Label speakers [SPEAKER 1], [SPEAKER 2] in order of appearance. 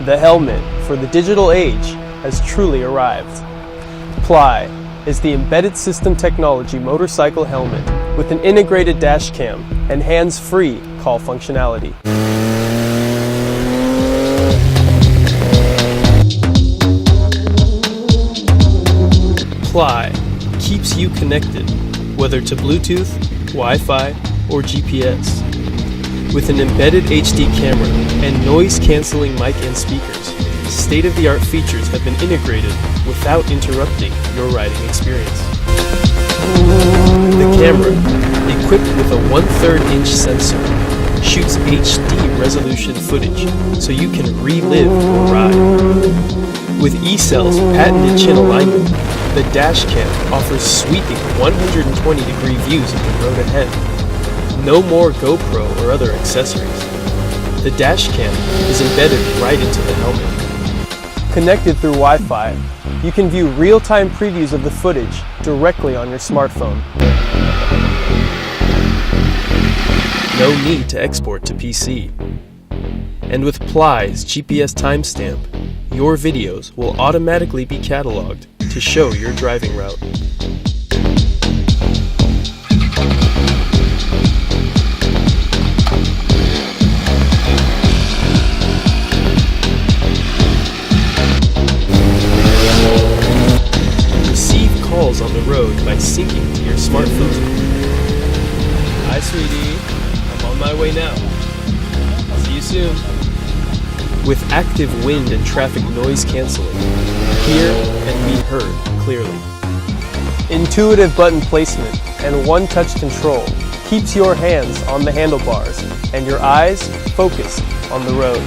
[SPEAKER 1] The helmet for the digital age has truly arrived. Ply is the embedded system technology motorcycle helmet with an integrated dash cam and hands-free call functionality. Ply keeps you connected, whether to Bluetooth, Wi-Fi, or GPS. With an embedded HD camera and noise-canceling mic and speakers, state-of-the-art features have been integrated without interrupting your riding experience. The camera, equipped with a 1/3 inch sensor, shoots HD resolution footage so you can relive your ride. With EcoCell's patented chin alignment, the dashcam offers sweeping 120-degree views of the road ahead. No more GoPro or other accessories. The dashcam is embedded right into the helmet. Connected through Wi-Fi, you can view real-time previews of the footage directly on your smartphone. No need to export to PC. And with Ply's GPS timestamp, your videos will automatically be cataloged to show your driving route. Receive calls on the road by syncing to your smartphone. Hi, sweetie. I'm on my way now. See you soon. With active wind and traffic noise canceling, hear and be heard clearly. Intuitive button placement and one-touch control keeps your hands on the handlebars and your eyes focused on the road.